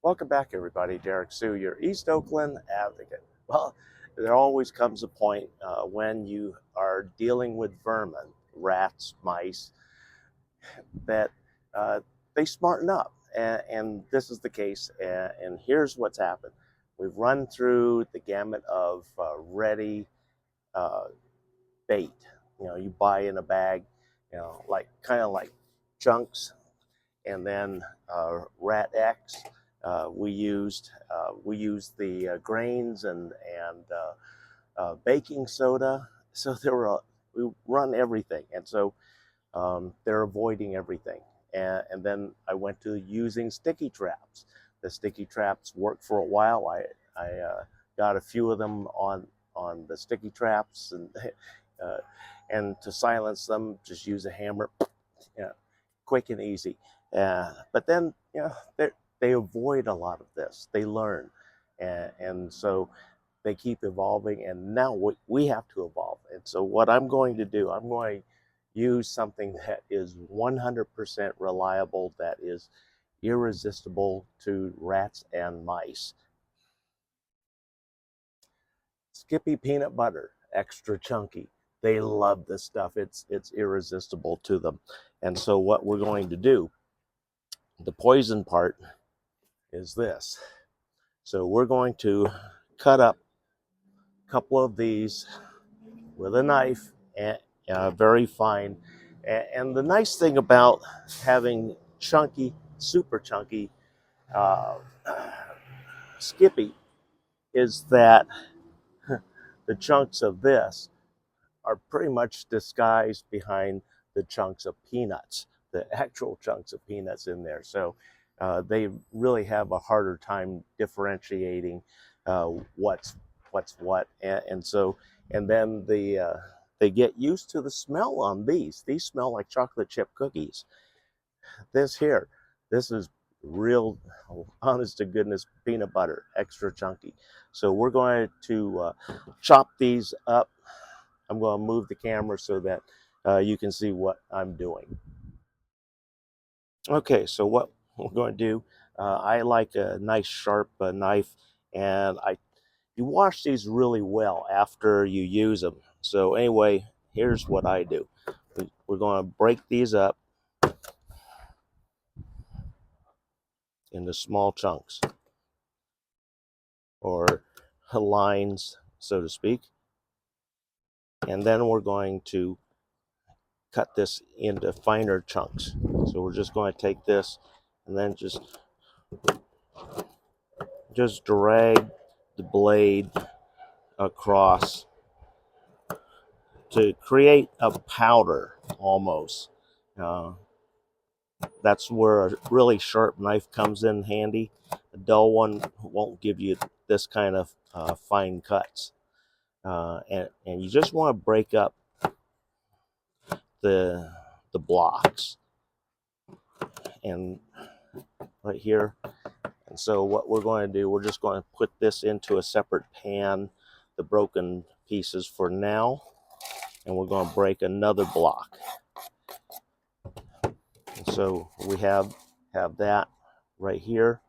Welcome back, everybody. Derrick Soo, your East Oakland advocate. Well, there always comes a point when you are dealing with vermin, rats, mice, that they smarten up. And this is the case. And here's what's happened. We've run through the gamut of ready uh, bait. You buy in a bag, like kind of like chunks, and then Rat X. We used the grains and baking soda. So we run everything, and so they're avoiding everything. And then I went to using sticky traps. The sticky traps worked for a while. I got a few of them on the sticky traps, and uh, and to silence them, just use a hammer. You know, quick and easy. But then, they avoid a lot of this. They learn, and so they keep evolving. And now we have to evolve. And so, what I'm going to do, I'm going to use something that is 100% reliable, that is irresistible to rats and mice. Skippy peanut butter, extra chunky. They love this stuff. It's irresistible to them. And so, what we're going to do, the poison part is this. So we're going to cut up a couple of these with a knife, and very fine. And the nice thing about having chunky, super chunky uh, Skippy is that the chunks of this are pretty much disguised behind the chunks of peanuts, the actual chunks of peanuts in there. So they really have a harder time differentiating what's what, and then they get used to the smell on these. These smell like chocolate chip cookies. This here, this is real, honest to goodness peanut butter, extra chunky. So we're going to chop these up. I'm going to move the camera so that you can see what I'm doing. Okay, so what we're going to do, I like a nice sharp knife, and you wash these really well after you use them. So anyway, here's what I do. We're going to break these up into small chunks, or lines, so to speak. And then we're going to cut this into finer chunks. So we're just going to take this and then just drag the blade across to create a powder almost. Uh, that's where a really sharp knife comes in handy. A dull one won't give you this kind of fine cuts. And you just want to break up the blocks, and right here. And so what we're going to do, we're just going to put this into a separate pan, the broken pieces for now, and we're going to break another block. And so we have that right here,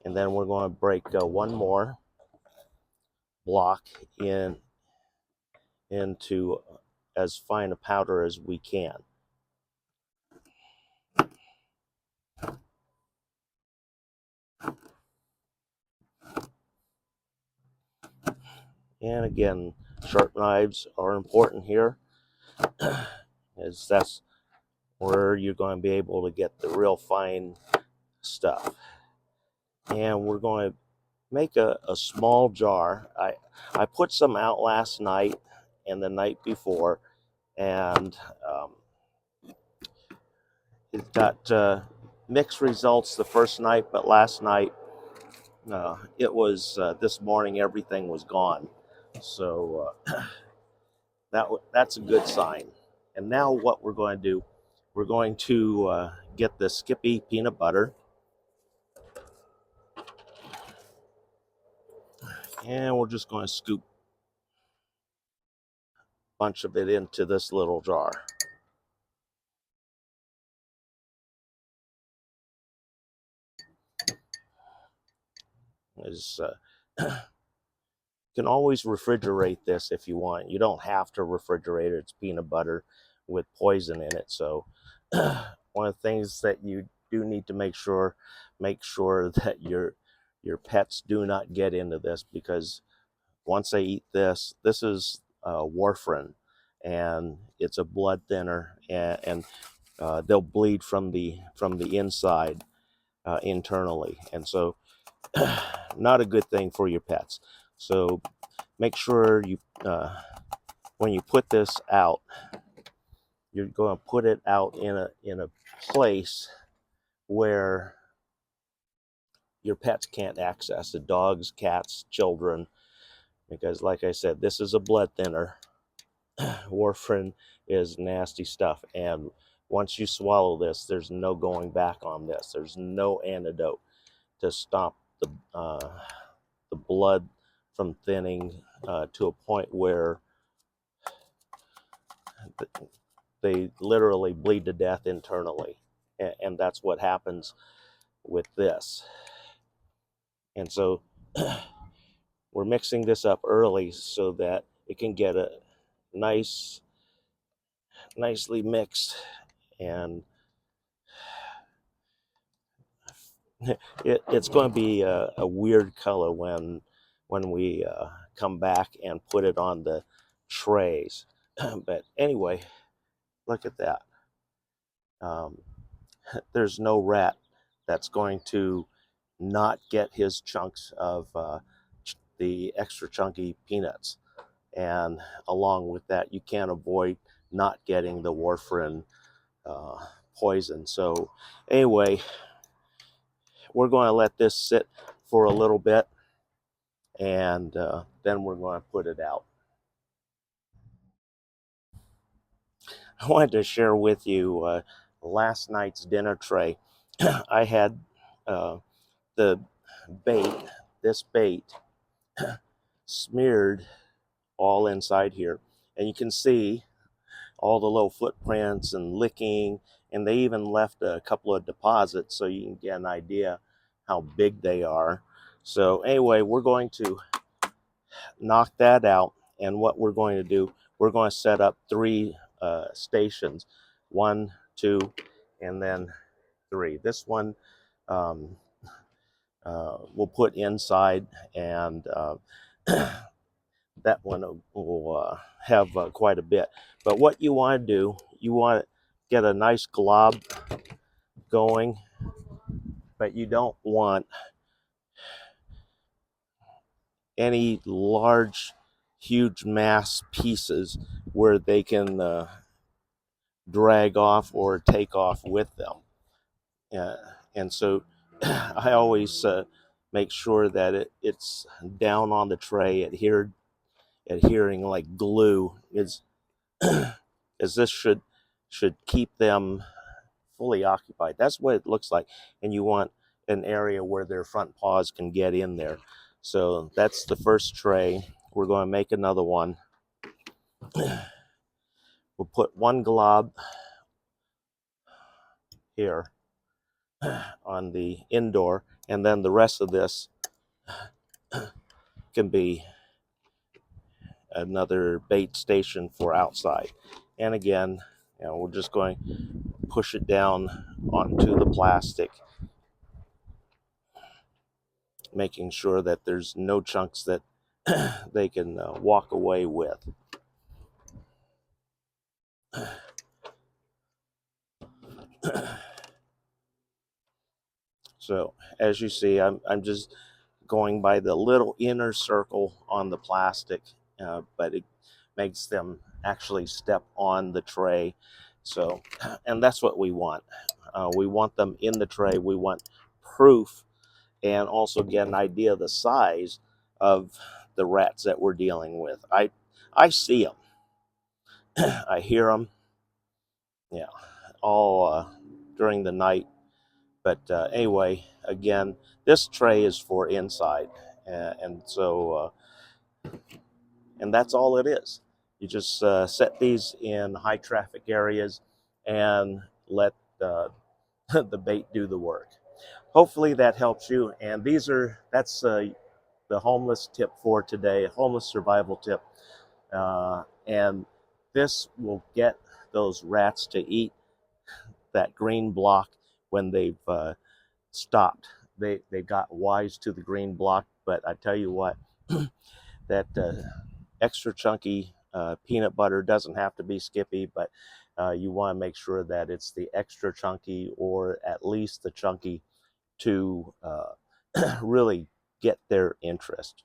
and then we're going to break one more block into as fine a powder as we can. And again, sharp knives are important here, as that's where you're going to be able to get the real fine stuff. And we're going to make a small jar. I put some out last night and the night before, and it got mixed results the first night, but last night it was this morning everything was gone. So that's a good sign. And now what we're going to do, we're going to get the Skippy peanut butter, and we're just going to scoop a bunch of it into this little jar. is you can always refrigerate this if you want. You don't have to refrigerate it. It's peanut butter with poison in it. So one of the things that you do need to make sure that your pets do not get into this, because once they eat this, this is warfarin, and it's a blood thinner, and they'll bleed from the inside internally, and so not a good thing for your pets. So make sure you when you put this out, you're going to put it out in a place where your pets can't access it, dogs, cats, children, because like I said, this is a blood thinner. Warfarin is nasty stuff, and once you swallow this, there's no going back on this. There's no antidote to stop the blood from thinning to a point where they literally bleed to death internally, and that's what happens with this. And so we're mixing this up early so that it can get a nicely mixed, and it's going to be a weird color when we come back and put it on the trays. But anyway, look at that. Um, there's no rat that's going to not get his chunks of the extra chunky peanuts. And along with that, you can't avoid not getting the warfarin poison. So anyway, we're going to let this sit for a little bit, and then we're going to put it out. I wanted to share with you last night's dinner tray. I had the bait, this bait, smeared all inside here, and you can see all the little footprints and licking, and they even left a couple of deposits so you can get an idea how big they are. So anyway, we're going to knock that out, and what we're going to do, we're going to set up 3 stations, 1, 2, and then 3. This one we'll put inside, and that one will have quite a bit. But what you want to do, you want to get a nice glob going, but you don't want any large, huge mass pieces where they can drag off or take off with them. And so I always make sure that it's down on the tray, adhering like glue, is as this should keep them fully occupied. That's what it looks like. And you want an area where their front paws can get in there. So that's the first tray. We're going to make another one. We'll put 1 glob here on the indoor, and then the rest of this can be another bait station for outside. And again, we're just going to push it down onto the plastic, making sure that there's no chunks that they can walk away with. So as you see, I'm just going by the little inner circle on the plastic, but it makes them actually step on the tray. So, and that's what we want. We want them in the tray. We want proof, and also get an idea of the size of the rats that we're dealing with. I see them. I hear them. Yeah, all during the night. But anyway, again, this tray is for inside, and so and that's all it is. You just set these in high traffic areas and let the bait do the work. hopefully that helps you. And that's the homeless tip for today, homeless survival tip. And this will get those rats to eat that green block when they've stopped. They got wise to the green block, but I tell you what, that extra chunky peanut butter doesn't have to be Skippy, but you want to make sure that it's the extra chunky or at least the chunky to really get their interest.